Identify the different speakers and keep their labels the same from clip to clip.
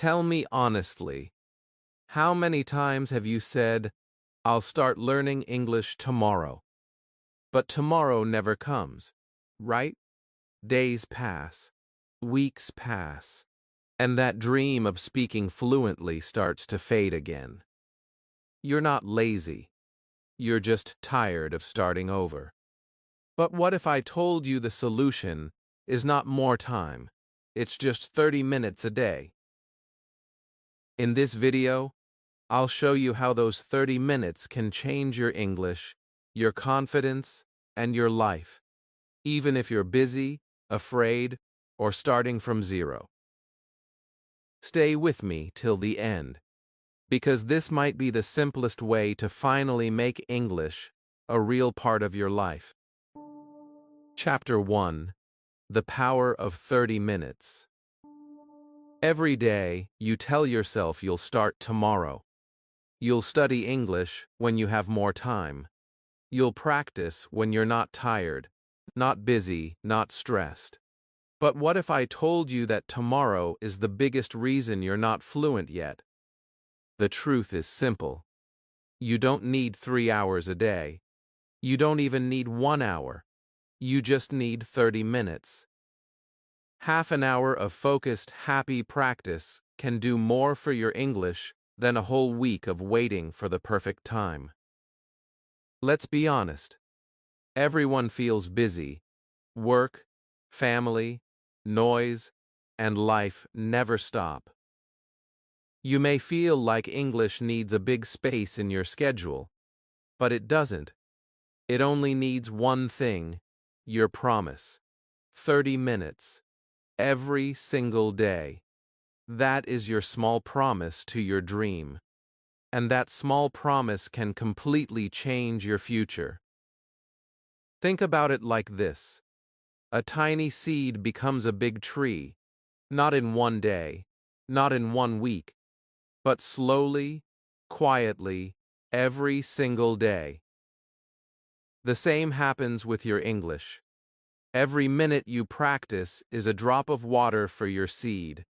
Speaker 1: Tell me honestly, how many times have you said, "I'll start learning English tomorrow"? But tomorrow never comes, right? Days pass, weeks pass, and that dream of speaking fluently starts to fade again. You're not lazy. You're just tired of starting over. But what if I told you the solution is not more time? It's just 30 minutes a day. In this video, I'll show you how those 30 minutes can change your English, your confidence, and your life, even if you're busy, afraid, or starting from zero. Stay with me till the end, because this might be the simplest way to finally make English a real part of your life. Chapter 1: The Power of 30 Minutes. Every day, you tell yourself you'll start tomorrow. You'll study English when you have more time. You'll practice when you're not tired, not busy, not stressed. But what if I told you that tomorrow is the biggest reason you're not fluent yet? The truth is simple. You don't need 3 hours a day. You don't even need 1 hour. You just need 30 minutes. Half an hour of focused, happy practice can do more for your English than a whole week of waiting for the perfect time. Let's be honest. Everyone feels busy. Work, family, noise, and life never stop. You may feel like English needs a big space in your schedule, but it doesn't. It only needs one thing: your promise. 30 minutes. Every single day. That is your small promise to your dream. And that small promise can completely change your future. Think about it like this. A tiny seed becomes a big tree, not in one day, not in 1 week, but slowly, quietly, every single day. The same happens with your English. Every minute you practice is a drop of water for your seed.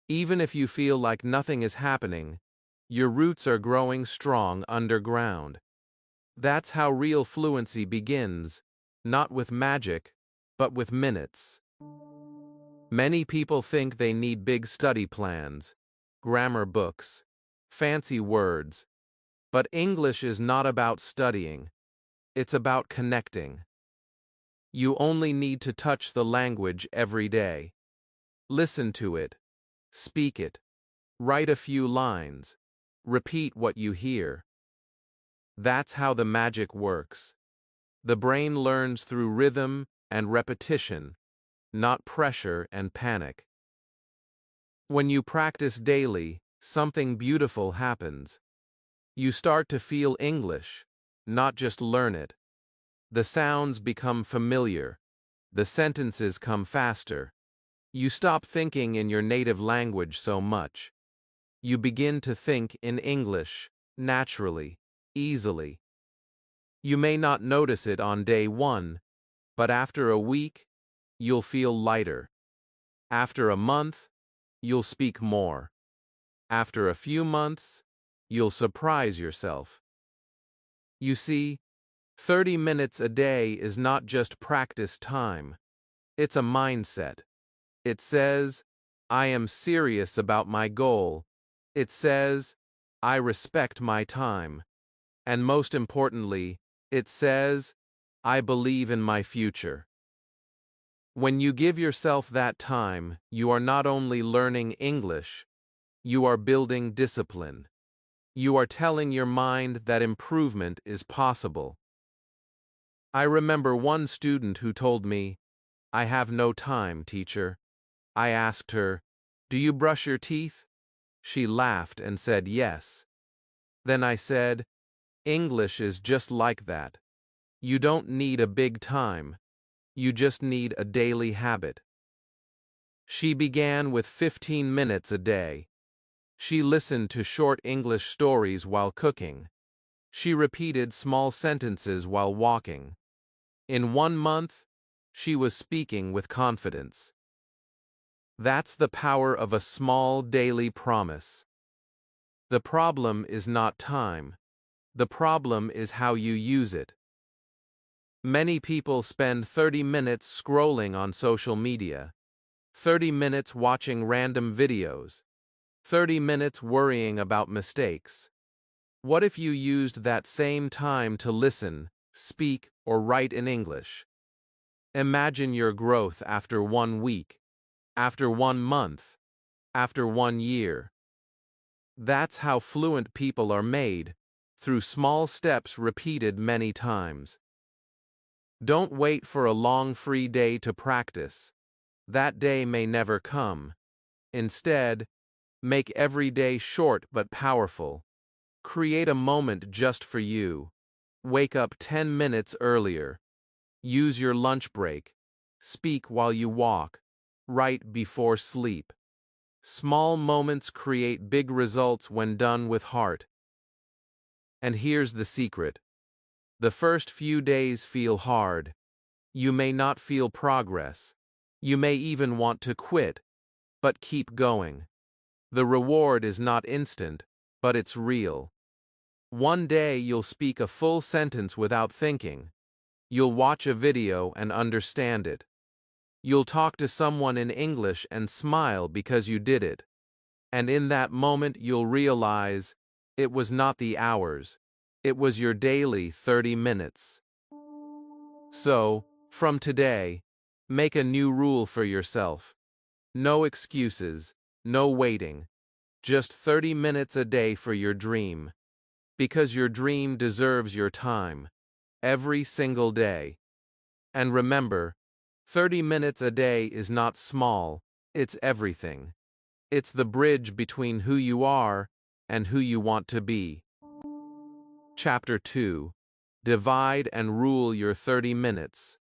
Speaker 1: Even if you feel like nothing is happening, your roots are growing strong underground. That's how real fluency begins, not with magic, but with minutes. Many people think they need big study plans, grammar books, fancy words, but English is not about studying. It's about connecting. You only need to touch the language every day. Listen to it. Speak it. Write a few lines. Repeat what you hear. That's how the magic works. The brain learns through rhythm and repetition, not pressure and panic. When you practice daily, something beautiful happens. You start to feel English, not just learn it. The sounds become familiar. The sentences come faster. You stop thinking in your native language so much. You begin to think in English, naturally, easily. You may not notice it on day 1, but after a week, you'll feel lighter. After a month, you'll speak more. After a few months, you'll surprise yourself. You see, 30 minutes a day is not just practice time. It's a mindset. It says, I am serious about my goal. It says, I respect my time. And most importantly, it says, I believe in my future. When you give yourself that time, you are not only learning English, you are building discipline. You are telling your mind that improvement is possible. I remember one student who told me, I have no time, teacher. I asked her, do you brush your teeth? She laughed and said yes. Then I said, English is just like that. You don't need a big time. You just need a daily habit. She began with 15 minutes a day. She listened to short English stories while cooking. She repeated small sentences while walking. In 1 month, she was speaking with confidence. That's the power of a small daily promise. The problem is not time. The problem is how you use it. Many people spend 30 minutes scrolling on social media, 30 minutes watching random videos, 30 minutes worrying about mistakes. What if you used that same time to listen, speak, or write in English? Imagine your growth after 1 week, after 1 month, after 1 year. That's how fluent people are made, through small steps repeated many times. Don't wait for a long free day to practice. That day may never come. Instead, make every day short but powerful. Create a moment just for you. Wake up 10 minutes earlier. Use your lunch break. Speak while you walk. Write before sleep. Small moments create big results when done with heart. And here's the secret. The first few days feel hard. You may not feel progress. You may even want to quit, but keep going. The reward is not instant, but it's real. One day you'll speak a full sentence without thinking. You'll watch a video and understand it. You'll talk to someone in English and smile because you did it. And in that moment you'll realize, it was not the hours. It was your daily 30 minutes. So, from today, make a new rule for yourself. No excuses, no waiting. Just 30 minutes a day for your dream. Because your dream deserves your time. Every single day. And remember, 30 minutes a day is not small, it's everything. It's the bridge between who you are and who you want to be. Chapter 2. Divide and rule your 30 minutes.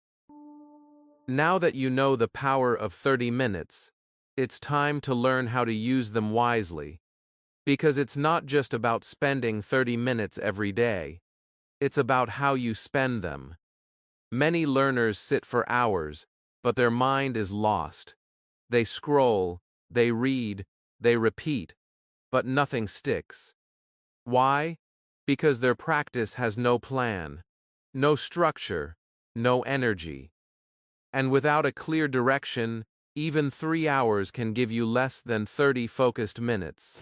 Speaker 1: Now that you know the power of 30 minutes, it's time to learn how to use them wisely. Because it's not just about spending 30 minutes every day. It's about how you spend them. Many learners sit for hours, but their mind is lost. They scroll, they read, they repeat, but nothing sticks. Why? Because their practice has no plan, no structure, no energy. And without a clear direction, even 3 hours can give you less than 30 focused minutes.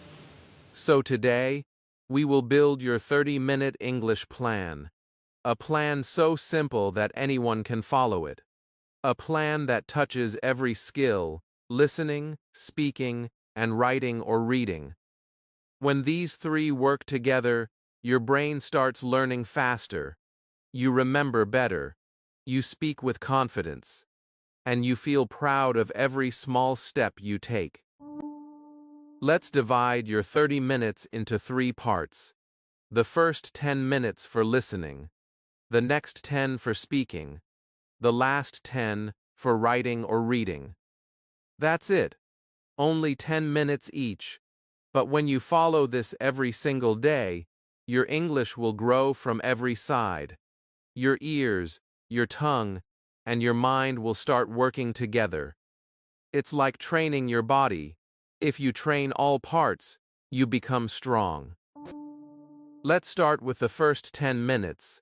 Speaker 1: So today, we will build your 30-minute English plan. A plan so simple that anyone can follow it. A plan that touches every skill, listening, speaking, and writing or reading. When these three work together, your brain starts learning faster. You remember better. You speak with confidence. And you feel proud of every small step you take. Let's divide your 30 minutes into 3 parts. The first 10 minutes for listening. The next 10 for speaking. The last 10 for writing or reading. That's it. Only 10 minutes each. But when you follow this every single day, your English will grow from every side. Your ears, your tongue, and your mind will start working together. It's like training your body. If you train all parts, you become strong. Let's start with the first 10 minutes.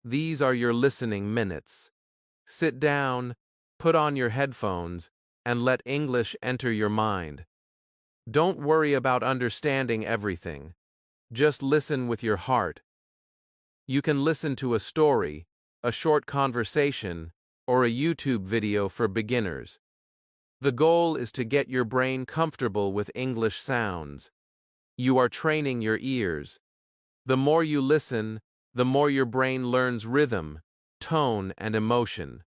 Speaker 1: These are your listening minutes. Sit down, put on your headphones, and let English enter your mind. Don't worry about understanding everything. Just listen with your heart. You can listen to a story, a short conversation, or a YouTube video for beginners. The goal is to get your brain comfortable with English sounds. You are training your ears. The more you listen, the more your brain learns rhythm, tone, and emotion.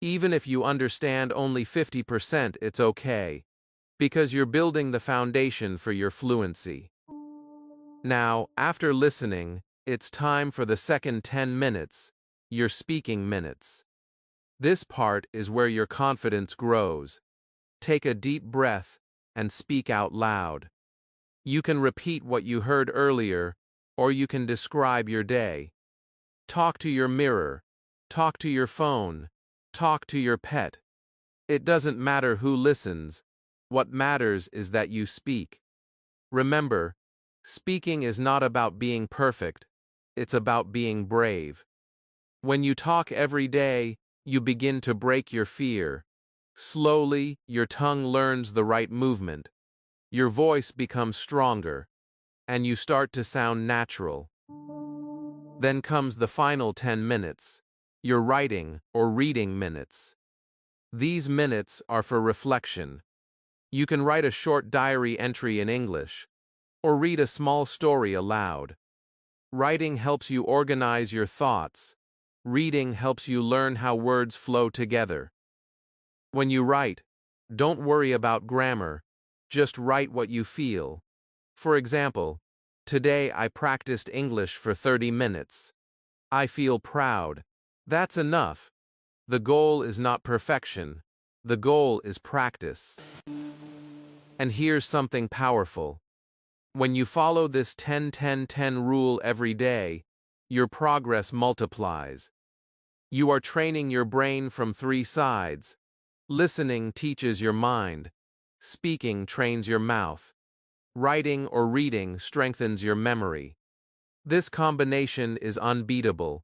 Speaker 1: Even if you understand only 50%, it's okay, because you're building the foundation for your fluency. Now, after listening, it's time for the second 10 minutes, your speaking minutes. This part is where your confidence grows. Take a deep breath and speak out loud. You can repeat what you heard earlier, or you can describe your day. Talk to your mirror, talk to your phone, talk to your pet. It doesn't matter who listens, What matters is that you speak. Remember, speaking is not about being perfect, it's about being brave. When you talk every day, you begin to break your fear. Slowly, your tongue learns the right movement. Your voice becomes stronger, and you start to sound natural. Then comes the final 10 minutes, your writing or reading minutes. These minutes are for reflection. You can write a short diary entry in English, or read a small story aloud. Writing helps you organize your thoughts. Reading helps you learn how words flow together. When you write, don't worry about grammar, just write what you feel. For example, today I practiced English for 30 minutes. I feel proud. That's enough. The goal is not perfection. The goal is practice. And here's something powerful. When you follow this 10-10-10 rule every day, your progress multiplies. You are training your brain from 3 sides. Listening teaches your mind. Speaking trains your mouth. Writing or reading strengthens your memory. This combination is unbeatable.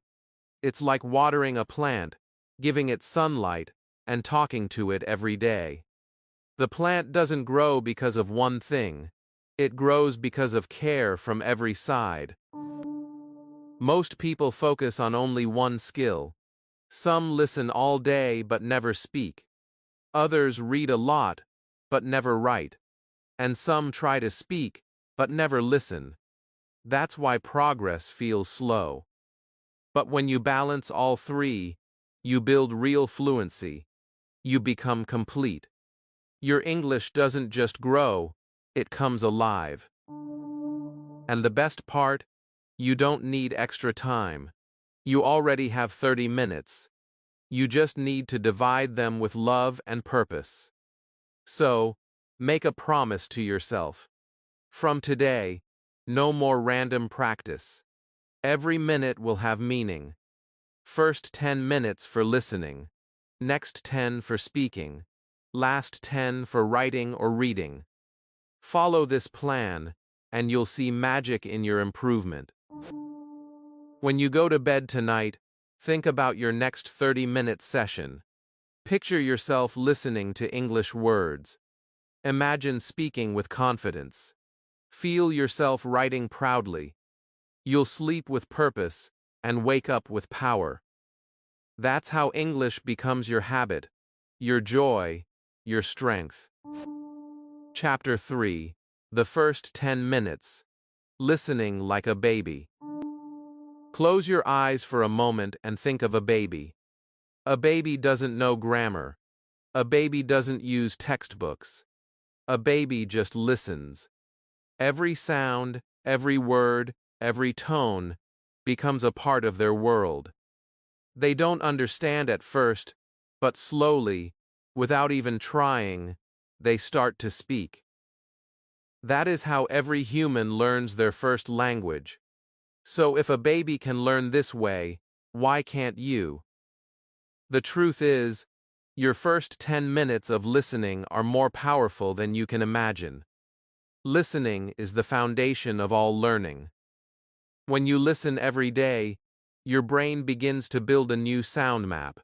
Speaker 1: It's like watering a plant, giving it sunlight, and talking to it every day. The plant doesn't grow because of one thing. It grows because of care from every side. Most people focus on only one skill. Some listen all day but never speak. Others read a lot but never write. And some try to speak but never listen. That's why progress feels slow. But when you balance all 3, you build real fluency. You become complete. Your English doesn't just grow, it comes alive. And the best part? You don't need extra time. You already have 30 minutes. You just need to divide them with love and purpose. So, make a promise to yourself. From today, no more random practice. Every minute will have meaning. First 10 minutes for listening. Next 10 for speaking. Last 10 for writing or reading. Follow this plan, and you'll see magic in your improvement. When you go to bed tonight, think about your next 30-minute session. Picture yourself listening to English words. Imagine speaking with confidence. Feel yourself writing proudly. You'll sleep with purpose and wake up with power. That's how English becomes your habit, your joy, your strength. Chapter 3. The first 10 minutes. Listening like a baby. Close your eyes for a moment and think of a baby. A baby doesn't know grammar. A baby doesn't use textbooks. A baby just listens. Every sound, every word, every tone becomes a part of their world. They don't understand at first, but slowly, without even trying, they start to speak. That is how every human learns their first language. So if a baby can learn this way, why can't you? The truth is, your first 10 minutes of listening are more powerful than you can imagine. Listening is the foundation of all learning. When you listen every day, your brain begins to build a new sound map.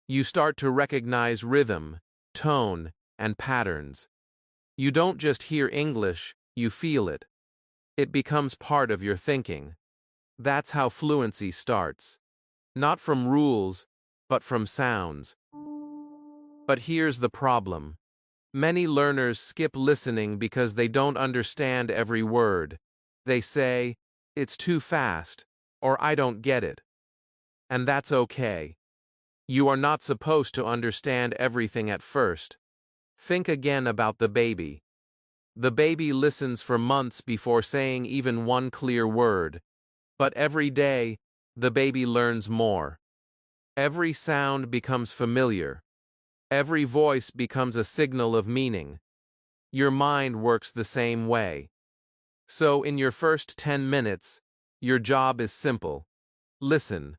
Speaker 1: You start to recognize rhythm, tone, and patterns. You don't just hear English, you feel it. It becomes part of your thinking. That's how fluency starts. Not from rules, but from sounds. But here's the problem. Many learners skip listening because they don't understand every word. They say, "It's too fast," or "I don't get it." And that's okay. You are not supposed to understand everything at first. Think again about the baby. The baby listens for months before saying even one clear word. But every day, the baby learns more. Every sound becomes familiar. Every voice becomes a signal of meaning. Your mind works the same way. So in your first 10 minutes, your job is simple. Listen.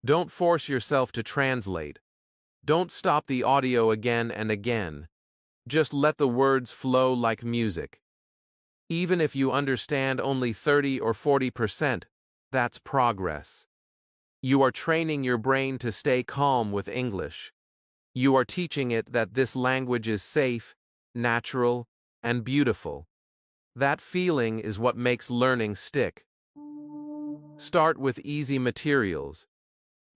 Speaker 1: Don't force yourself to translate. Don't stop the audio again and again. Just let the words flow like music. Even if you understand only 30 or 40%, that's progress. You are training your brain to stay calm with English. You are teaching it that this language is safe, natural, and beautiful. That feeling is what makes learning stick. Start with easy materials.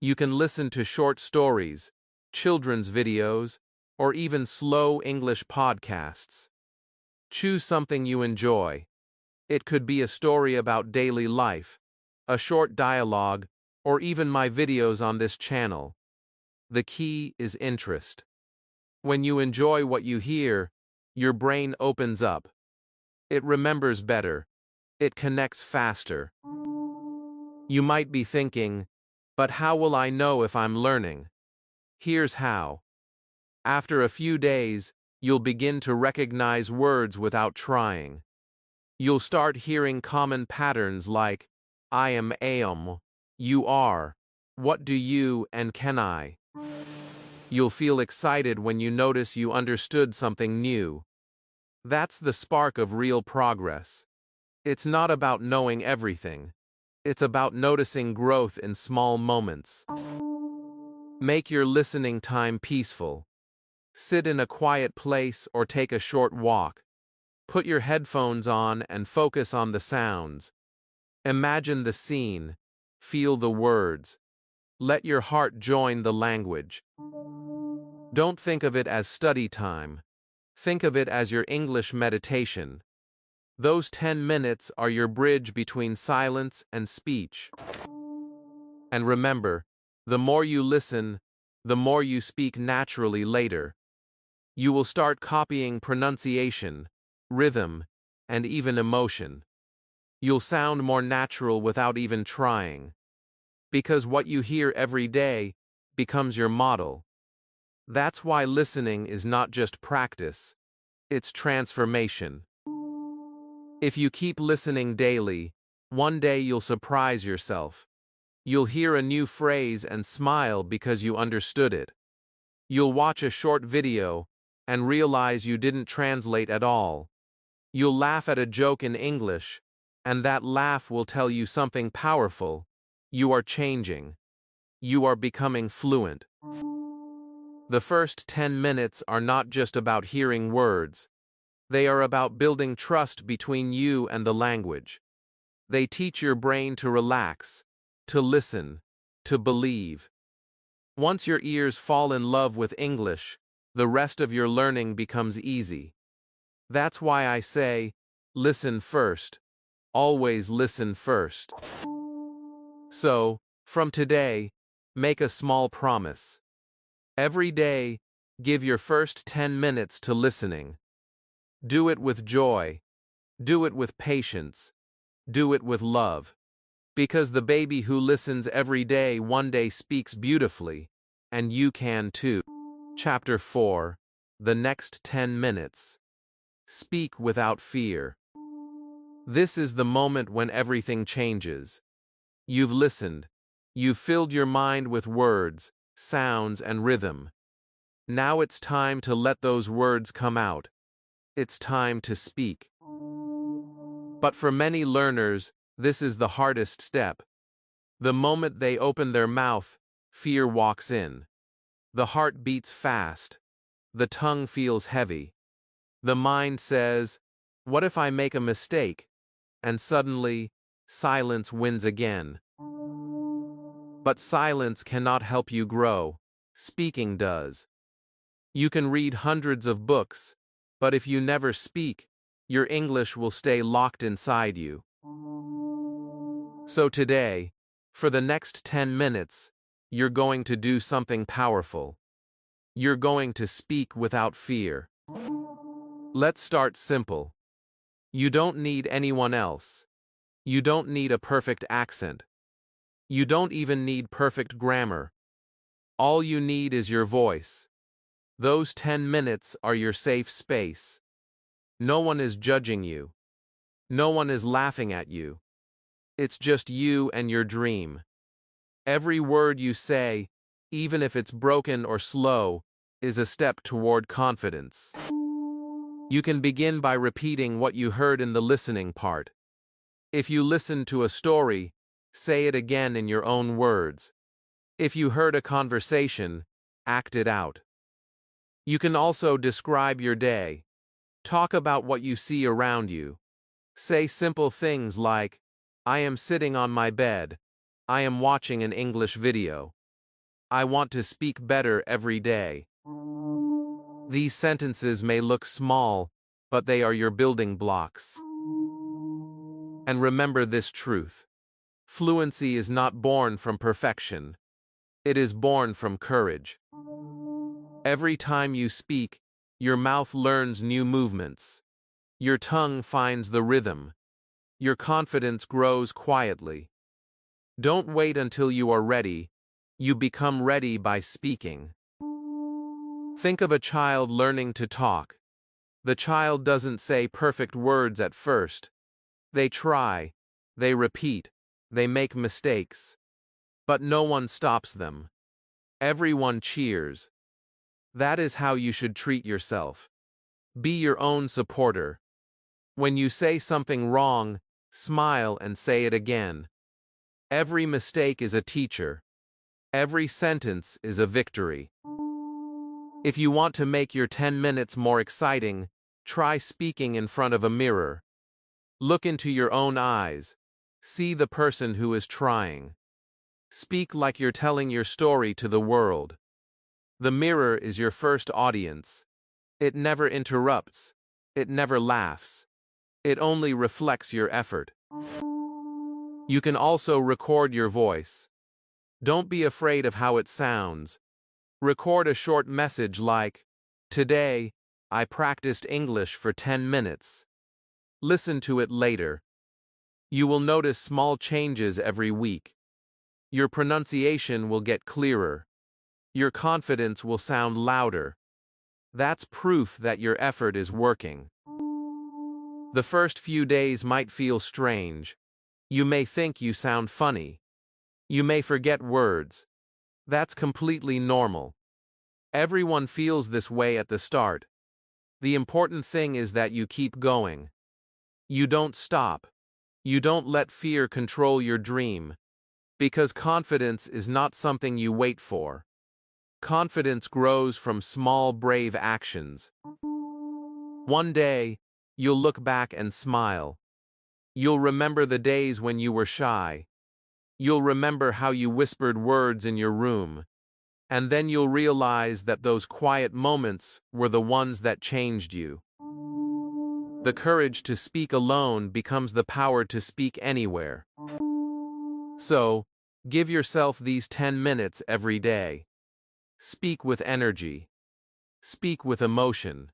Speaker 1: You can listen to short stories, children's videos, or even slow English podcasts. Choose something you enjoy. It could be a story about daily life, a short dialogue, or even my videos on this channel. The key is interest. When you enjoy what you hear, your brain opens up. It remembers better. It connects faster. You might be thinking, but how will I know if I'm learning? Here's how. After a few days, you'll begin to recognize words without trying. You'll start hearing common patterns like, I am, you are, what do you and can I? You'll feel excited when you notice you understood something new. That's the spark of real progress. It's not about knowing everything. It's about noticing growth in small moments. Make your listening time peaceful. Sit in a quiet place or take a short walk. Put your headphones on and focus on the sounds. Imagine the scene. Feel the words. Let your heart join the language. Don't think of it as study time. Think of it as your English meditation. Those 10 minutes are your bridge between silence and speech. And remember, the more you listen, the more you speak naturally later. You will start copying pronunciation, rhythm, and even emotion. You'll sound more natural without even trying. Because what you hear every day becomes your model. That's why listening is not just practice, it's transformation. If you keep listening daily, one day you'll surprise yourself. You'll hear a new phrase and smile because you understood it. You'll watch a short video and realize you didn't translate at all. You'll laugh at a joke in English, and that laugh will tell you something powerful. You are changing. You are becoming fluent. The first 10 minutes are not just about hearing words. They are about building trust between you and the language. They teach your brain to relax, to listen, to believe. Once your ears fall in love with English, the rest of your learning becomes easy. That's why I say, listen first. Always listen first. So, from today, make a small promise. Every day, give your first 10 minutes to listening. Do it with joy. Do it with patience. Do it with love. Because the baby who listens every day one day speaks beautifully, and you can too. Chapter 4. The next 10 minutes. Speak without fear. This is the moment when everything changes. You've listened. You've filled your mind with words, sounds, and rhythm. Now it's time to let those words come out. It's time to speak. But for many learners, this is the hardest step. The moment they open their mouth, fear walks in. The heart beats fast. The tongue feels heavy. The mind says, what if I make a mistake? And suddenly, silence wins again. But silence cannot help you grow. Speaking does. You can read hundreds of books, but if you never speak, your English will stay locked inside you. So today, for the next 10 minutes, you're going to do something powerful. You're going to speak without fear. Let's start simple. You don't need anyone else. You don't need a perfect accent. You don't even need perfect grammar. All you need is your voice. Those 10 minutes are your safe space. No one is judging you. No one is laughing at you. It's just you and your dream. Every word you say, even if it's broken or slow, is a step toward confidence. You can begin by repeating what you heard in the listening part. If you listened to a story, say it again in your own words. If you heard a conversation, act it out. You can also describe your day. Talk about what you see around you. Say simple things like, I am sitting on my bed. I am watching an English video. I want to speak better every day. These sentences may look small, but they are your building blocks. And remember this truth. Fluency is not born from perfection. It is born from courage. Every time you speak, your mouth learns new movements. Your tongue finds the rhythm. Your confidence grows quietly. Don't wait until you are ready. You become ready by speaking. Think of a child learning to talk. The child doesn't say perfect words at first. They try, they repeat, they make mistakes. But no one stops them. Everyone cheers. That is how you should treat yourself. Be your own supporter. When you say something wrong, smile and say it again. Every mistake is a teacher. Every sentence is a victory. If you want to make your 10 minutes more exciting, try speaking in front of a mirror. Look into your own eyes. See the person who is trying. Speak like you're telling your story to the world. The mirror is your first audience. It never interrupts. It never laughs. It only reflects your effort. You can also record your voice. Don't be afraid of how it sounds. Record a short message like, "Today, I practiced English for 10 minutes." Listen to it later. You will notice small changes every week. Your pronunciation will get clearer. Your confidence will sound louder. That's proof that your effort is working. The first few days might feel strange. You may think you sound funny. You may forget words. That's completely normal. Everyone feels this way at the start. The important thing is that you keep going. You don't stop. You don't let fear control your dream. Because confidence is not something you wait for. Confidence grows from small, brave actions. One day, you'll look back and smile. You'll remember the days when you were shy. You'll remember how you whispered words in your room. And then you'll realize that those quiet moments were the ones that changed you. The courage to speak alone becomes the power to speak anywhere. So, give yourself these 10 minutes every day. Speak with energy. Speak with emotion.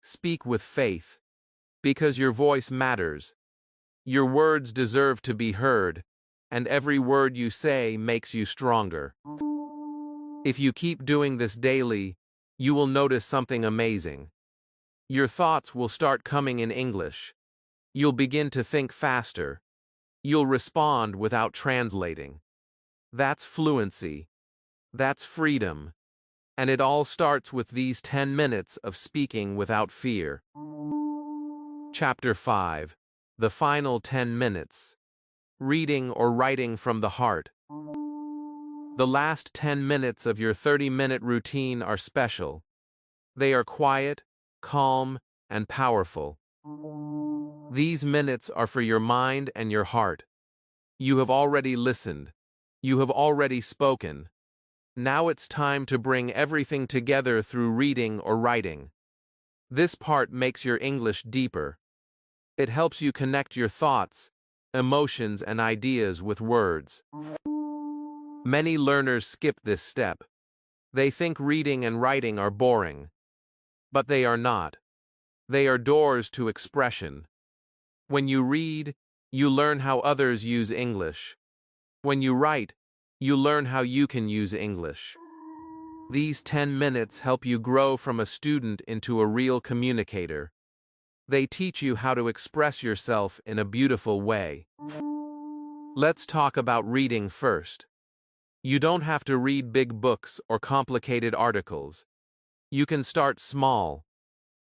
Speaker 1: Speak with faith. Because your voice matters. Your words deserve to be heard, and every word you say makes you stronger. If you keep doing this daily, you will notice something amazing. Your thoughts will start coming in English. You'll begin to think faster. You'll respond without translating. That's fluency. That's freedom. And it all starts with these 10 minutes of speaking without fear. Chapter 5. The final 10 minutes. Reading or writing from the heart. The last 10 minutes of your 30-minute routine are special. They are quiet, calm, and powerful. These minutes are for your mind and your heart. You have already listened. You have already spoken. Now it's time to bring everything together through reading or writing. This part makes your English deeper. It helps you connect your thoughts, emotions, and ideas with words. Many learners skip this step. They think reading and writing are boring. But they are not. They are doors to expression. When you read, you learn how others use English. When you write, you learn how you can use English. These 10 minutes help you grow from a student into a real communicator. They teach you how to express yourself in a beautiful way. Let's talk about reading first. You don't have to read big books or complicated articles. You can start small.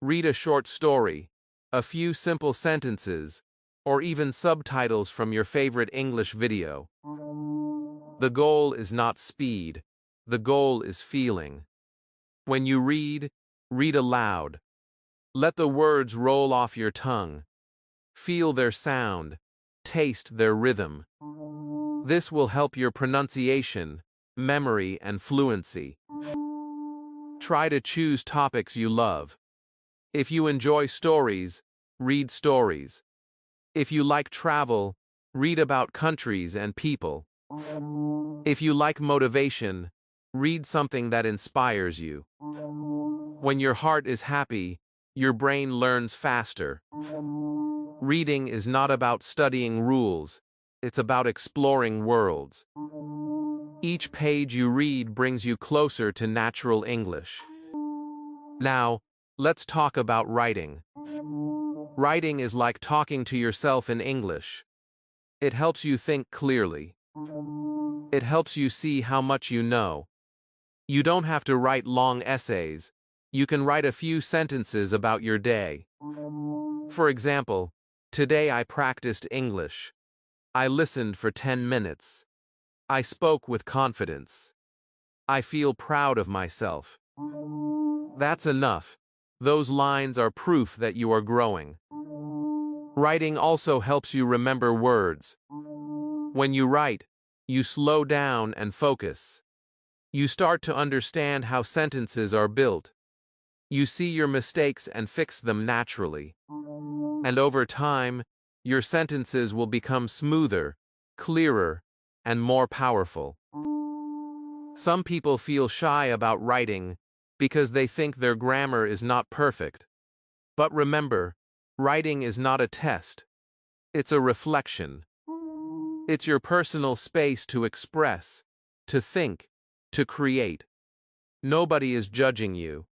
Speaker 1: Read a short story, a few simple sentences, or even subtitles from your favorite English video. The goal is not speed. The goal is feeling. When you read, read aloud. Let the words roll off your tongue. Feel their sound. Taste their rhythm. This will help your pronunciation, memory, and fluency. Try to choose topics you love. If you enjoy stories, read stories. If you like travel, read about countries and people. If you like motivation, read something that inspires you. When your heart is happy, your brain learns faster. Reading is not about studying rules, it's about exploring worlds. Each page you read brings you closer to natural English. Now, let's talk about writing. Writing is like talking to yourself in English. It helps you think clearly. It helps you see how much you know. You don't have to write long essays. You can write a few sentences about your day. For example, today I practiced English. I listened for 10 minutes. I spoke with confidence. I feel proud of myself. That's enough. Those lines are proof that you are growing. Writing also helps you remember words. When you write, you slow down and focus. You start to understand how sentences are built. You see your mistakes and fix them naturally. And over time, your sentences will become smoother, clearer, and more powerful. Some people feel shy about writing because they think their grammar is not perfect. But remember, writing is not a test. It's a reflection. It's your personal space to express, to think, to create. Nobody is judging you.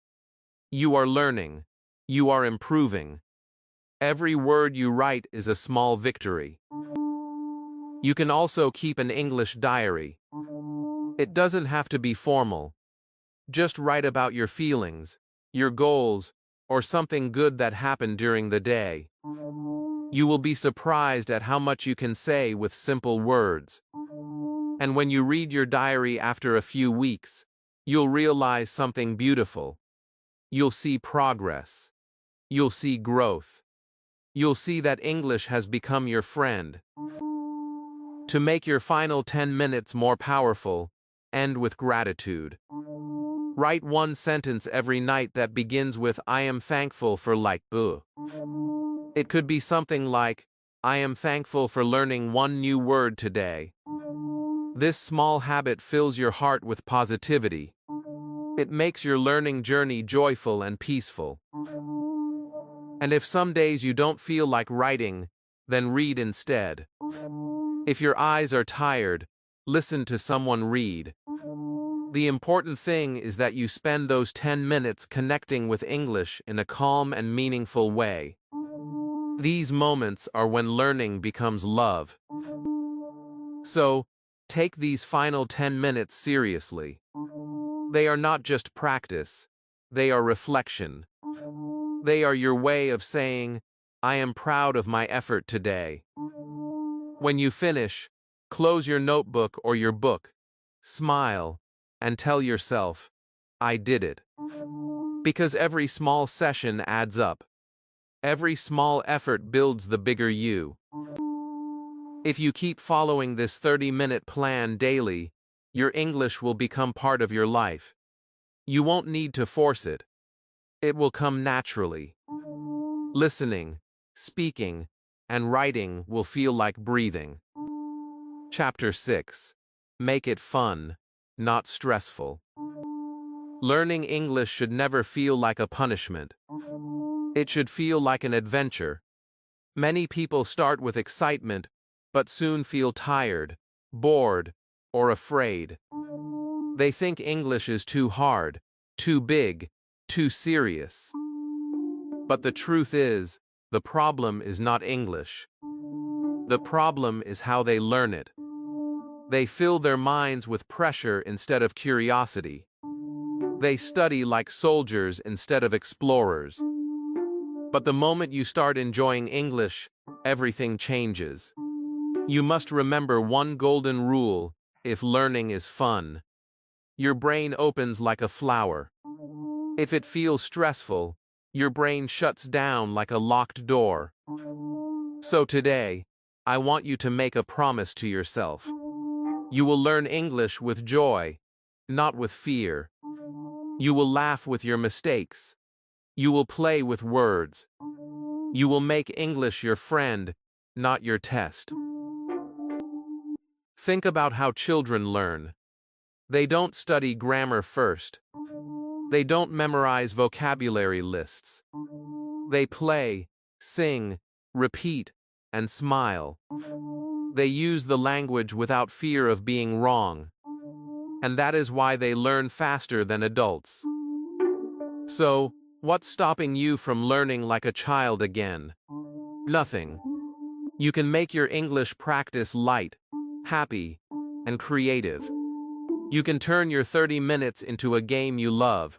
Speaker 1: You are learning. You are improving. Every word you write is a small victory. You can also keep an English diary. It doesn't have to be formal. Just write about your feelings, your goals, or something good that happened during the day. You will be surprised at how much you can say with simple words. And when you read your diary after a few weeks, you'll realize something beautiful. You'll see progress. You'll see growth. You'll see that English has become your friend. To make your final 10 minutes more powerful, end with gratitude. Write one sentence every night that begins with I am thankful for like boo. It could be something like, I am thankful for learning one new word today. This small habit fills your heart with positivity. It makes your learning journey joyful and peaceful. And if some days you don't feel like writing, then read instead. If your eyes are tired, listen to someone read. The important thing is that you spend those 10 minutes connecting with English in a calm and meaningful way. These moments are when learning becomes love. So, take these final 10 minutes seriously. They are not just practice, they are reflection. They are your way of saying, I am proud of my effort today. When you finish, close your notebook or your book, smile, and tell yourself, I did it. Because every small session adds up. Every small effort builds the bigger you. If you keep following this 30-minute plan daily, your English will become part of your life. You won't need to force it. It will come naturally. Listening, speaking, and writing will feel like breathing. Chapter 6. Make it fun, not stressful. Learning English should never feel like a punishment. It should feel like an adventure. Many people start with excitement, but soon feel tired, bored, or afraid. They think English is too hard, too big, too serious. But the truth is, the problem is not English. The problem is how they learn it. They fill their minds with pressure instead of curiosity. They study like soldiers instead of explorers. But the moment you start enjoying English, everything changes. You must remember one golden rule: if learning is fun, your brain opens like a flower. If it feels stressful, your brain shuts down like a locked door. So today, I want you to make a promise to yourself. You will learn English with joy, not with fear. You will laugh with your mistakes. You will play with words. You will make English your friend, not your test. Think about how children learn. They don't study grammar first. They don't memorize vocabulary lists. They play, sing, repeat, and smile. They use the language without fear of being wrong. And that is why they learn faster than adults. So, what's stopping you from learning like a child again? Nothing. You can make your English practice light, happy, and creative. You can turn your 30 minutes into a game you love.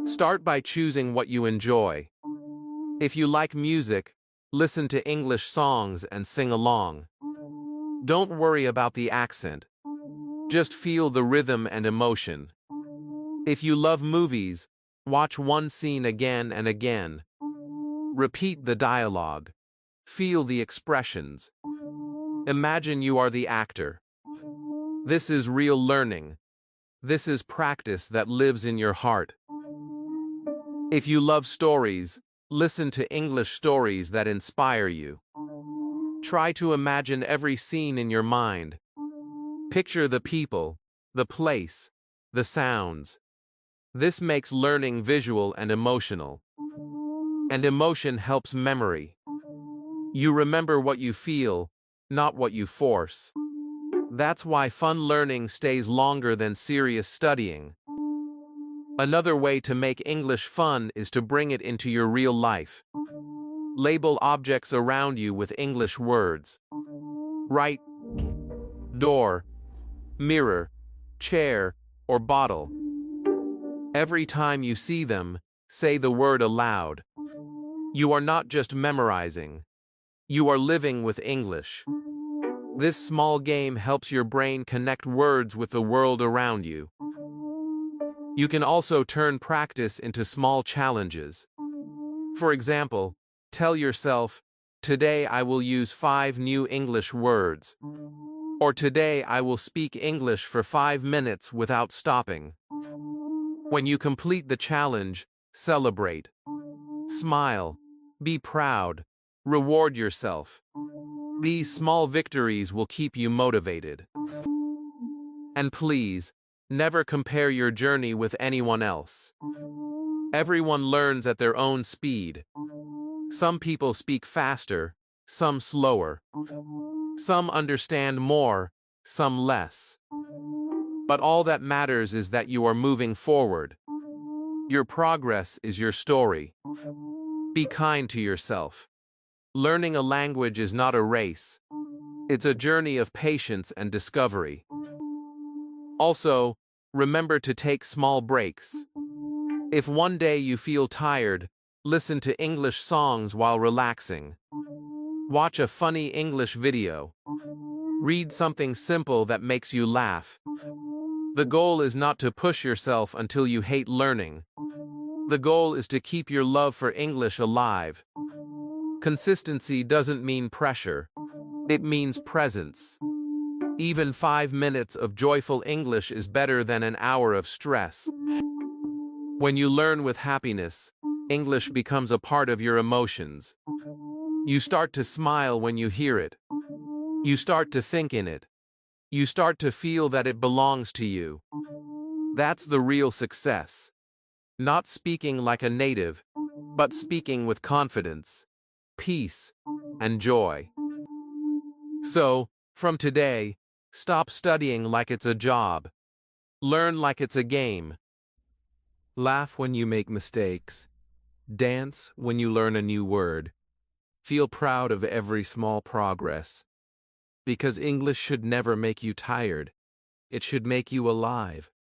Speaker 1: Start by choosing what you enjoy. If you like music, listen to English songs and sing along. Don't worry about the accent. Just feel the rhythm and emotion. If you love movies, watch one scene again and again. Repeat the dialogue. Feel the expressions. Imagine you are the actor. This is real learning. This is practice that lives in your heart. If you love stories, listen to English stories that inspire you. Try to imagine every scene in your mind. Picture the people, the place, the sounds. This makes learning visual and emotional. And emotion helps memory. You remember what you feel, not what you force. That's why fun learning stays longer than serious studying. Another way to make English fun is to bring it into your real life. Label objects around you with English words. Write door, mirror, chair, or bottle. Every time you see them, say the word aloud. You are not just memorizing. You are living with English. This small game helps your brain connect words with the world around you. You can also turn practice into small challenges. For example, tell yourself, "Today I will use 5 new English words." Or "Today I will speak English for 5 minutes without stopping." When you complete the challenge, celebrate. Smile. Be proud. Reward yourself. These small victories will keep you motivated. And please, never compare your journey with anyone else. Everyone learns at their own speed. Some people speak faster, some slower. Some understand more, some less. But all that matters is that you are moving forward. Your progress is your story. Be kind to yourself. Learning a language is not a race. It's a journey of patience and discovery. Also, remember to take small breaks. If one day you feel tired, listen to English songs while relaxing. Watch a funny English video. Read something simple that makes you laugh. The goal is not to push yourself until you hate learning. The goal is to keep your love for English alive. Consistency doesn't mean pressure. It means presence. Even 5 minutes of joyful English is better than an hour of stress. When you learn with happiness, English becomes a part of your emotions. You start to smile when you hear it. You start to think in it. You start to feel that it belongs to you. That's the real success. Not speaking like a native, but speaking with confidence, peace, and joy. So, from today, stop studying like it's a job. Learn like it's a game. Laugh when you make mistakes. Dance when you learn a new word. Feel proud of every small progress. Because English should never make you tired. It should make you alive.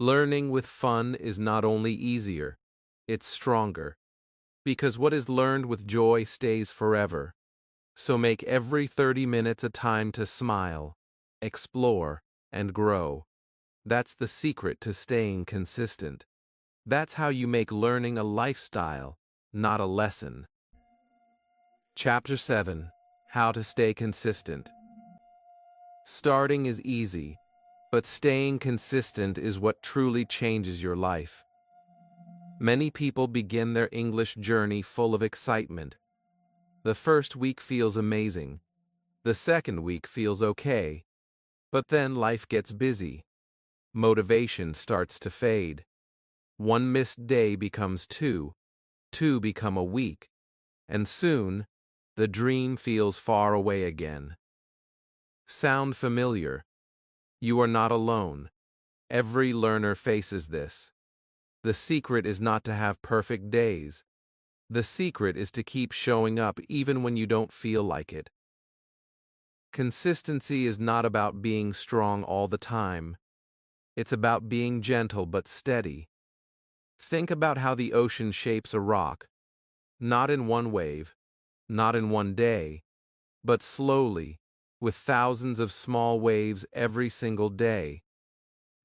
Speaker 1: Learning with fun is not only easier, it's stronger. Because what is learned with joy stays forever. So make every 30 minutes a time to smile, explore, and grow. That's the secret to staying consistent. That's how you make learning a lifestyle, not a lesson. Chapter 7: How to Stay Consistent. Starting is easy, but staying consistent is what truly changes your life. Many people begin their English journey full of excitement. The first week feels amazing. The second week feels okay. But then life gets busy. Motivation starts to fade. One missed day becomes two become a week, and soon, the dream feels far away again. Sound familiar? You are not alone. Every learner faces this. The secret is not to have perfect days. The secret is to keep showing up even when you don't feel like it. Consistency is not about being strong all the time. It's about being gentle but steady. Think about how the ocean shapes a rock. Not in one wave, not in one day, but slowly, with thousands of small waves every single day.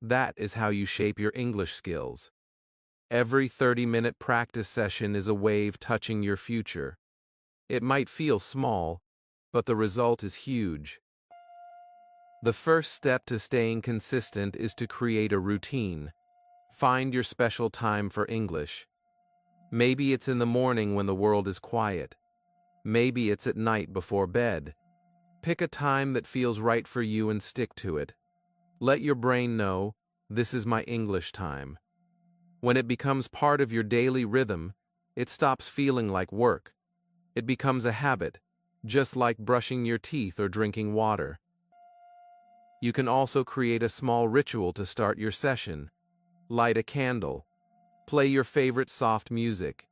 Speaker 1: That is how you shape your English skills. Every 30-minute practice session is a wave touching your future. It might feel small, but the result is huge. The first step to staying consistent is to create a routine. Find your special time for English. Maybe it's in the morning when the world is quiet. Maybe it's at night before bed. Pick a time that feels right for you and stick to it. Let your brain know, this is my English time. When it becomes part of your daily rhythm, it stops feeling like work. It becomes a habit, just like brushing your teeth or drinking water. You can also create a small ritual to start your session. Light a candle. Play your favorite soft music.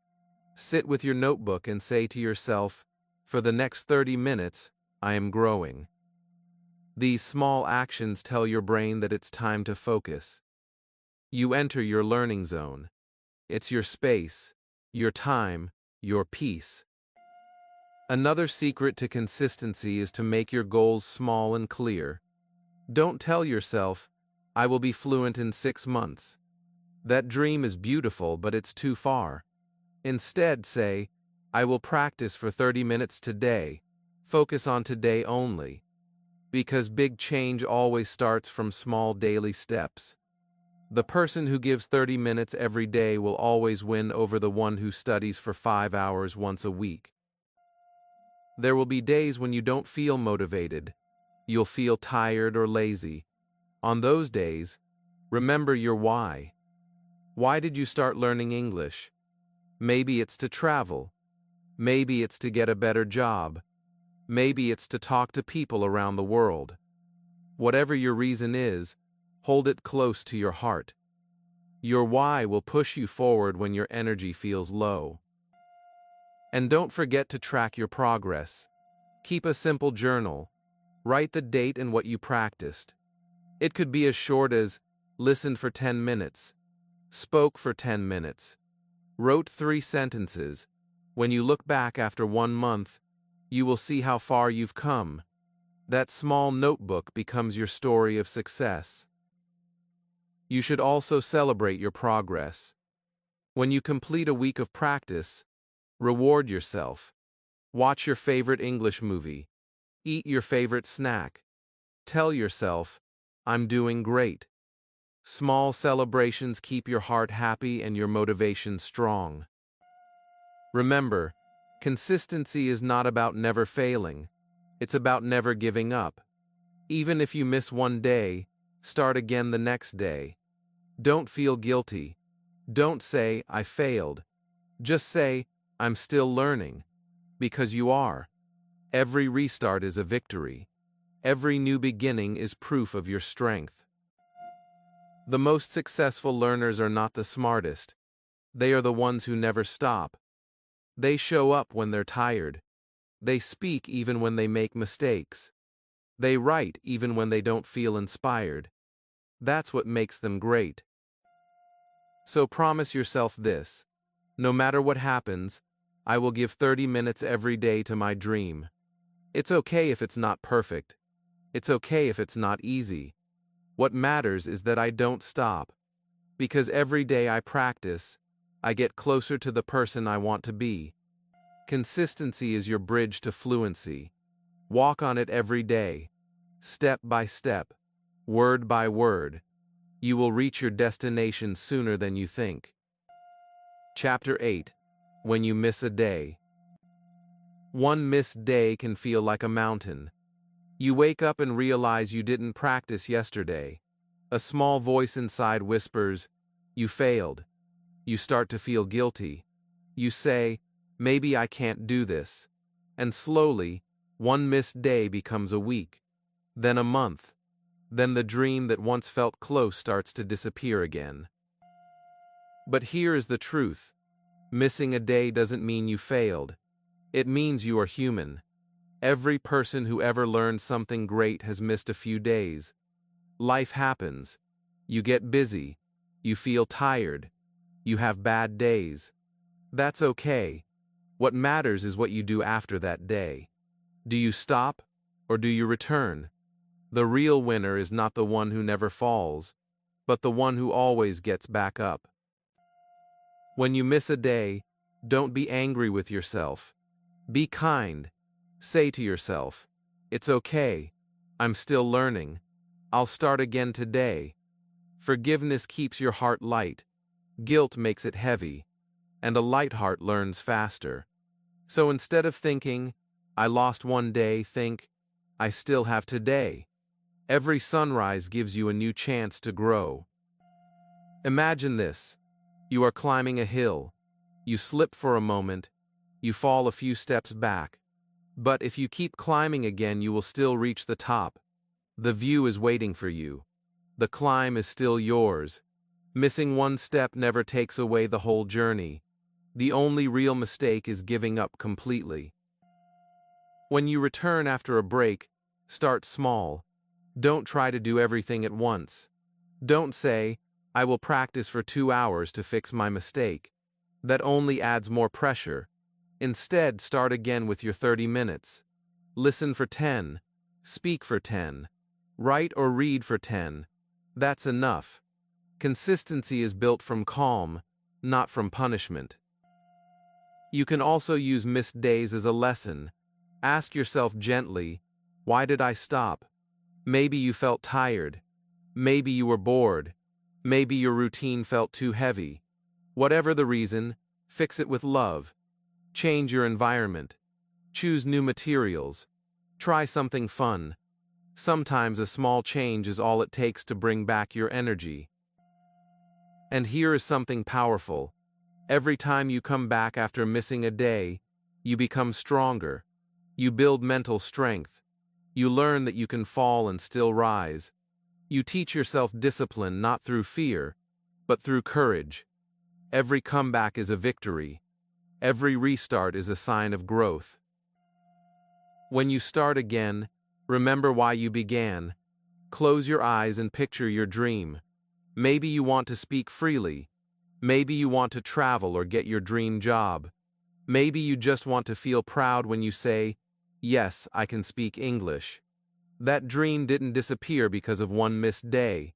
Speaker 1: Sit with your notebook and say to yourself, for the next 30 minutes, I am growing. These small actions tell your brain that it's time to focus. You enter your learning zone. It's your space, your time, your peace. Another secret to consistency is to make your goals small and clear. Don't tell yourself, I will be fluent in 6 months. That dream is beautiful, but it's too far. Instead, say, I will practice for 30 minutes today. Focus on today only. Because big change always starts from small daily steps. The person who gives 30 minutes every day will always win over the one who studies for 5 hours once a week. There will be days when you don't feel motivated. You'll feel tired or lazy. On those days, remember your why. Why did you start learning English? Maybe it's to travel. Maybe it's to get a better job. Maybe it's to talk to people around the world. Whatever your reason is, hold it close to your heart. Your why will push you forward when your energy feels low. And don't forget to track your progress. Keep a simple journal. Write the date and what you practiced. It could be as short as, listened for 10 minutes, spoke for 10 minutes, wrote 3 sentences. When you look back after 1 month, you will see how far you've come. That small notebook becomes your story of success. You should also celebrate your progress. When you complete a week of practice, reward yourself. Watch your favorite English movie. Eat your favorite snack. Tell yourself, I'm doing great. Small celebrations keep your heart happy and your motivation strong. Remember, consistency is not about never failing. It's about never giving up. Even if you miss one day, start again the next day. Don't feel guilty. Don't say, I failed. Just say, I'm still learning. Because you are. Every restart is a victory. Every new beginning is proof of your strength. The most successful learners are not the smartest. They are the ones who never stop. They show up when they're tired. They speak even when they make mistakes. They write even when they don't feel inspired. That's what makes them great. So promise yourself this. No matter what happens, I will give 30 minutes every day to my dream. It's okay if it's not perfect. It's okay if it's not easy. What matters is that I don't stop. Because every day I practice, I get closer to the person I want to be. Consistency is your bridge to fluency. Walk on it every day, step by step, word by word. You will reach your destination sooner than you think. Chapter 8. When you miss a day. One missed day can feel like a mountain. You wake up and realize you didn't practice yesterday. A small voice inside whispers, "You failed." You start to feel guilty. You say, "Maybe I can't do this." And slowly, one missed day becomes a week, then a month. Then the dream that once felt close starts to disappear again. But here is the truth. Missing a day doesn't mean you failed. It means you are human. Every person who ever learned something great has missed a few days. Life happens. You get busy. You feel tired. You have bad days. That's okay. What matters is what you do after that day. Do you stop, or do you return? The real winner is not the one who never falls, but the one who always gets back up. When you miss a day, don't be angry with yourself. Be kind. Say to yourself, "It's okay. I'm still learning. I'll start again today." Forgiveness keeps your heart light. Guilt makes it heavy. And a light heart learns faster. So instead of thinking, "I lost one day," think, "I still have today." Every sunrise gives you a new chance to grow. Imagine this. You are climbing a hill. You slip for a moment. You fall a few steps back. But if you keep climbing again, you will still reach the top. The view is waiting for you. The climb is still yours. Missing one step never takes away the whole journey. The only real mistake is giving up completely. When you return after a break, start small. Don't try to do everything at once. Don't say, "I will practice for 2 hours to fix my mistake." That only adds more pressure. Instead, start again with your 30 minutes. Listen for 10. Speak for 10. Write or read for 10. That's enough. Consistency is built from calm, not from punishment. You can also use missed days as a lesson. Ask yourself gently, "Why did I stop?" Maybe you felt tired. Maybe you were bored. Maybe your routine felt too heavy. Whatever the reason, fix it with love. Change your environment. Choose new materials. Try something fun. Sometimes a small change is all it takes to bring back your energy. And here is something powerful. Every time you come back after missing a day, you become stronger. You build mental strength. You learn that you can fall and still rise. You teach yourself discipline not through fear, but through courage. Every comeback is a victory. Every restart is a sign of growth. When you start again, remember why you began. Close your eyes and picture your dream. Maybe you want to speak freely. Maybe you want to travel or get your dream job. Maybe you just want to feel proud when you say, "Yes, I can speak English." That dream didn't disappear because of one missed day.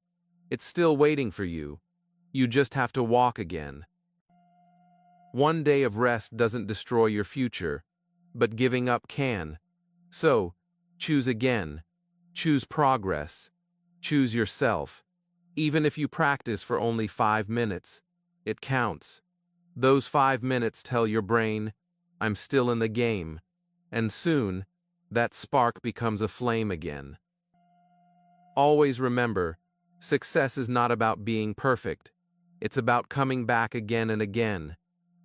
Speaker 1: It's still waiting for you. You just have to walk again. One day of rest doesn't destroy your future, but giving up can. So, choose again. Choose progress. Choose yourself. Even if you practice for only 5 minutes, it counts. Those 5 minutes tell your brain, "I'm still in the game." And soon, that spark becomes a flame again. Always remember, success is not about being perfect. It's about coming back again and again.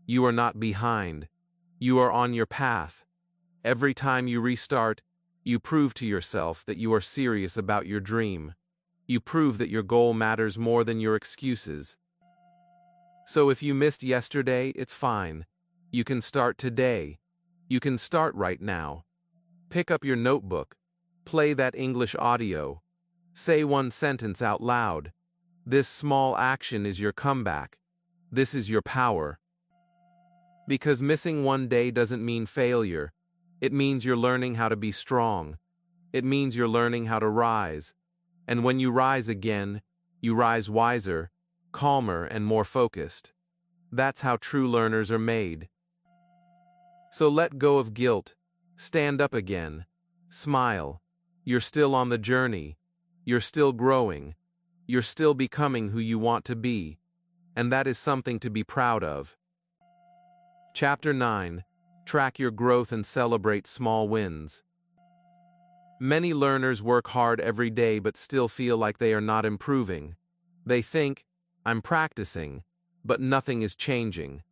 Speaker 1: You are not behind. You are on your path. Every time you restart, you prove to yourself that you are serious about your dream. You prove that your goal matters more than your excuses. So if you missed yesterday, it's fine. You can start today. You can start right now. Pick up your notebook. Play that English audio. Say one sentence out loud. This small action is your comeback. This is your power. Because missing one day doesn't mean failure. It means you're learning how to be strong. It means you're learning how to rise. And when you rise again, you rise wiser, calmer, and more focused. That's how true learners are made. So let go of guilt. Stand up again. Smile. You're still on the journey. You're still growing. You're still becoming who you want to be. And that is something to be proud of. Chapter 9. Track your growth and celebrate small wins. Many learners work hard every day but still feel like they are not improving. They think, I'm practicing, but nothing is changing.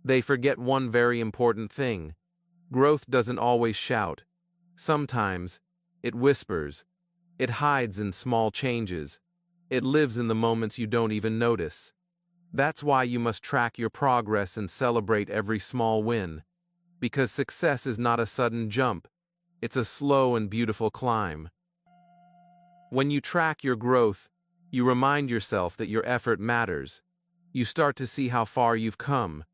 Speaker 1: They forget one very important thing. Growth doesn't always shout. Sometimes, it whispers. It hides in small changes. It lives in the moments you don't even notice. That's why you must track your progress and celebrate every small win. Because success is not a sudden jump. It's a slow and beautiful climb. When you track your growth, you remind yourself that your effort matters. You start to see how far you've come.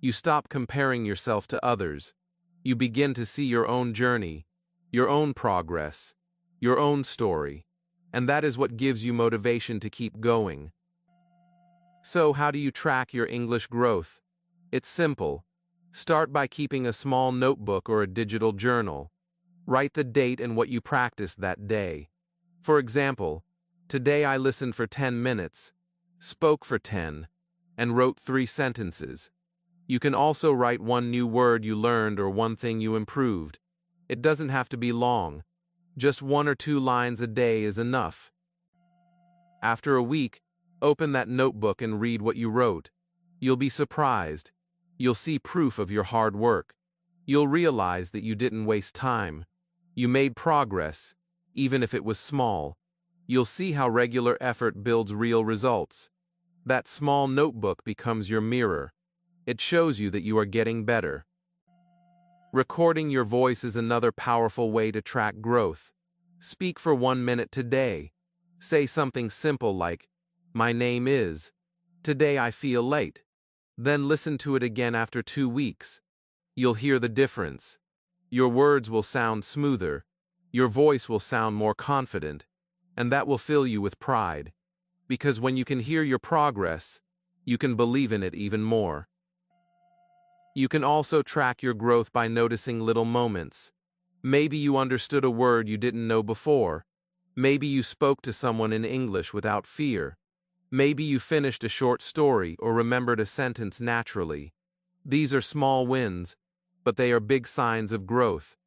Speaker 1: You stop comparing yourself to others. You begin to see your own journey, your own progress, your own story. And that is what gives you motivation to keep going. So, how do you track your English growth? It's simple. Start by keeping a small notebook or a digital journal. Write the date and what you practiced that day. For example, today I listened for 10 minutes, spoke for 10, and wrote 3 sentences. You can also write one new word you learned or one thing you improved. It doesn't have to be long. Just 1 or 2 lines a day is enough. After a week, open that notebook and read what you wrote. You'll be surprised. You'll see proof of your hard work. You'll realize that you didn't waste time. You made progress, even if it was small. You'll see how regular effort builds real results. That small notebook becomes your mirror. It shows you that you are getting better. Recording your voice is another powerful way to track growth. Speak for 1 minute today. Say something simple like, "My name is. Today I feel late." Then listen to it again after 2 weeks. You'll hear the difference. Your words will sound smoother. Your voice will sound more confident. And that will fill you with pride. Because when you can hear your progress, you can believe in it even more. You can also track your growth by noticing little moments. Maybe you understood a word you didn't know before. Maybe you spoke to someone in English without fear. Maybe you finished a short story or remembered a sentence naturally. These are small wins, but they are big signs of growth.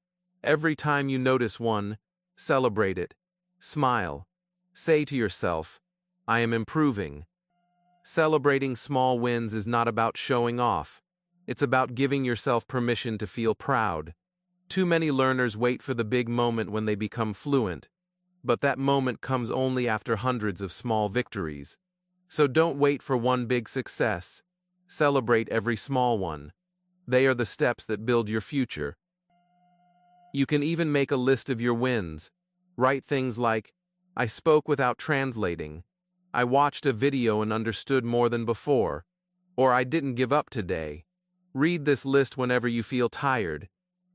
Speaker 1: Every time you notice one, celebrate it. Smile. Say to yourself, I am improving. Celebrating small wins is not about showing off. It's about giving yourself permission to feel proud. Too many learners wait for the big moment when they become fluent. But that moment comes only after hundreds of small victories. So don't wait for one big success. Celebrate every small one. They are the steps that build your future. You can even make a list of your wins. Write things like, I spoke without translating. I watched a video and understood more than before. Or I didn't give up today. Read this list whenever you feel tired.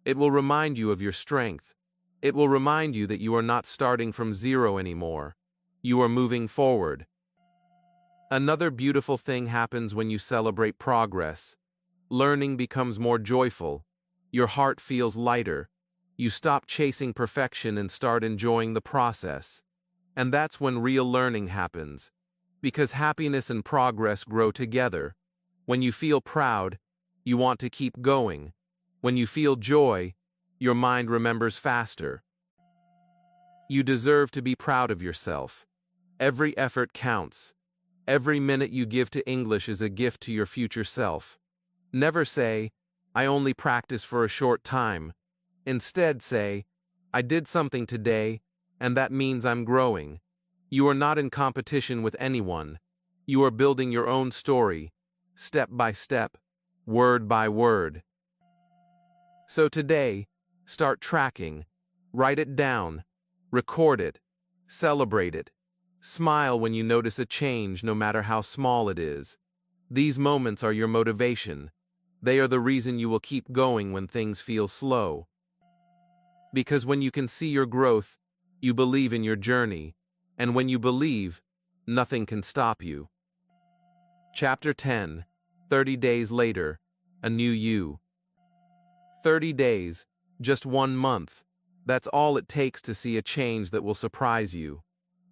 Speaker 1: It will remind you of your strength. It will remind you that you are not starting from zero anymore. You are moving forward. Another beautiful thing happens when you celebrate progress. Learning becomes more joyful. Your heart feels lighter. You stop chasing perfection and start enjoying the process. And that's when real learning happens. Because happiness and progress grow together. When you feel proud, you want to keep going. When you feel joy, your mind remembers faster. You deserve to be proud of yourself. Every effort counts. Every minute you give to English is a gift to your future self. Never say, I only practice for a short time. Instead say, I did something today, and that means I'm growing. You are not in competition with anyone. You are building your own story, step by step, word by word. So today, start tracking. Write it down. Record it. Celebrate it. Smile when you notice a change, no matter how small it is. These moments are your motivation. They are the reason you will keep going when things feel slow. Because when you can see your growth, you believe in your journey, and when you believe, nothing can stop you. Chapter 10, 30 Days Later, A New You. 30 days, just 1 month. That's all it takes to see a change that will surprise you.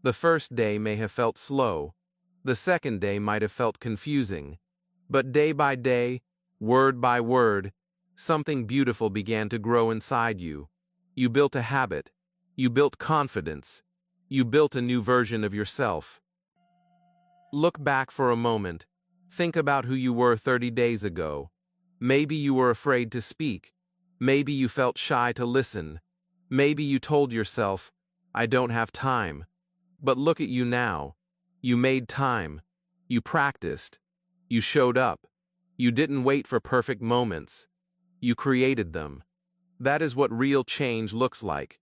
Speaker 1: The first day may have felt slow. The second day might have felt confusing. But day by day, word by word, something beautiful began to grow inside you. You built a habit. You built confidence. You built a new version of yourself. Look back for a moment. Think about who you were 30 days ago. Maybe you were afraid to speak. Maybe you felt shy to listen. Maybe you told yourself, I don't have time. But look at you now. You made time. You practiced. You showed up. You didn't wait for perfect moments. You created them. That is what real change looks like.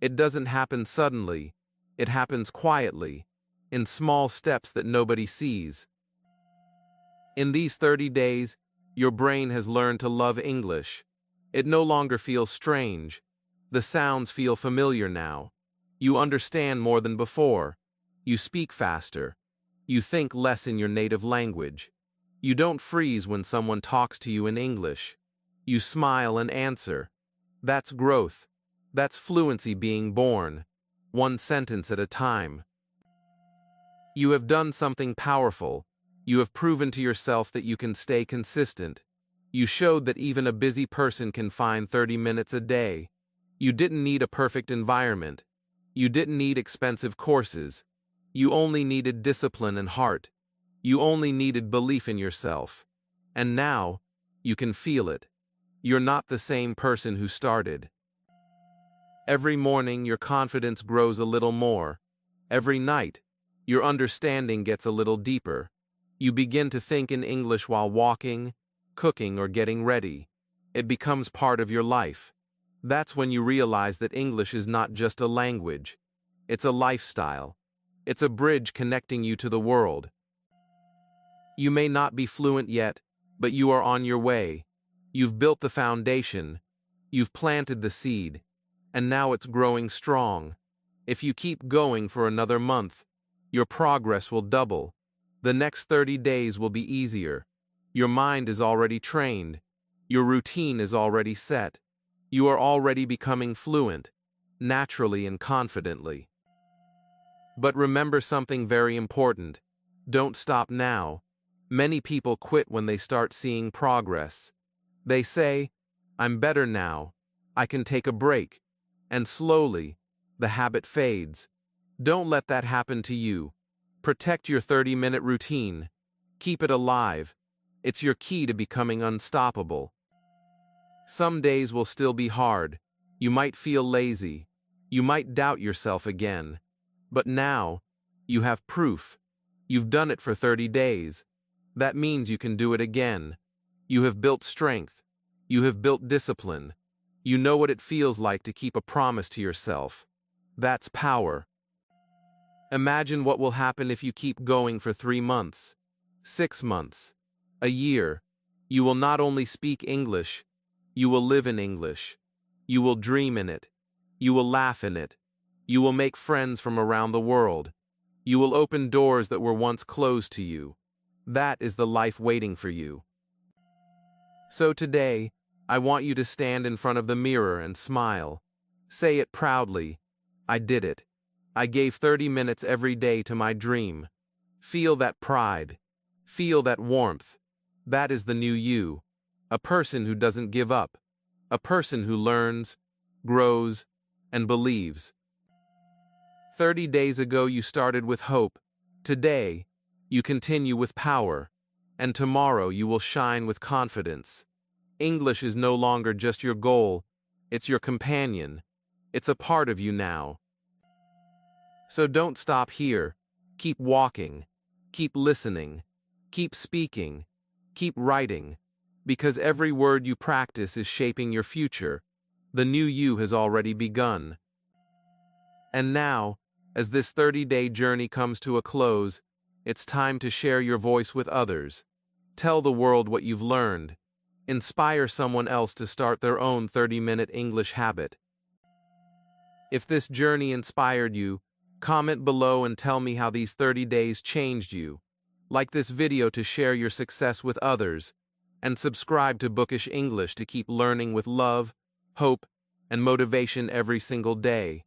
Speaker 1: It doesn't happen suddenly. It happens quietly, in small steps that nobody sees. In these 30 days, your brain has learned to love English. It no longer feels strange. The sounds feel familiar now. You understand more than before. You speak faster. You think less in your native language. You don't freeze when someone talks to you in English. You smile and answer. That's growth. That's fluency being born, 1 sentence at a time. You have done something powerful. You have proven to yourself that you can stay consistent. You showed that even a busy person can find 30 minutes a day. You didn't need a perfect environment. You didn't need expensive courses. You only needed discipline and heart. You only needed belief in yourself. And now, you can feel it. You're not the same person who started. Every morning, your confidence grows a little more. Every night, your understanding gets a little deeper. You begin to think in English while walking, cooking, or getting ready. It becomes part of your life. That's when you realize that English is not just a language. It's a lifestyle. It's a bridge connecting you to the world. You may not be fluent yet, but you are on your way. You've built the foundation. You've planted the seed. And now it's growing strong. If you keep going for another month, your progress will double. The next 30 days will be easier. Your mind is already trained. Your routine is already set. You are already becoming fluent, naturally and confidently. But remember something very important. Don't stop now. Many people quit when they start seeing progress. They say, I'm better now. I can take a break. And slowly, the habit fades. Don't let that happen to you. Protect your 30-minute routine. Keep it alive. It's your key to becoming unstoppable. Some days will still be hard. You might feel lazy. You might doubt yourself again. But now, you have proof. You've done it for 30 days. That means you can do it again. You have built strength. You have built discipline. You know what it feels like to keep a promise to yourself. That's power. Imagine what will happen if you keep going for 3 months, 6 months, a year. You will not only speak English, you will live in English. You will dream in it. You will laugh in it. You will make friends from around the world. You will open doors that were once closed to you. That is the life waiting for you. So today, I want you to stand in front of the mirror and smile. Say it proudly. I did it. I gave 30 minutes every day to my dream. Feel that pride. Feel that warmth. That is the new you. A person who doesn't give up. A person who learns, grows, and believes. 30 days ago you started with hope. Today, you continue with power. And tomorrow you will shine with confidence. English is no longer just your goal, it's your companion. It's a part of you now. So don't stop here. Keep walking. Keep listening. Keep speaking. Keep writing. Because every word you practice is shaping your future. The new you has already begun. And now, as this 30-day journey comes to a close, it's time to share your voice with others. Tell the world what you've learned. Inspire someone else to start their own 30-minute English habit. If this journey inspired you, comment below and tell me how these 30 days changed you. Like this video to share your success with others, and subscribe to Bookish English to keep learning with love, hope, and motivation every single day.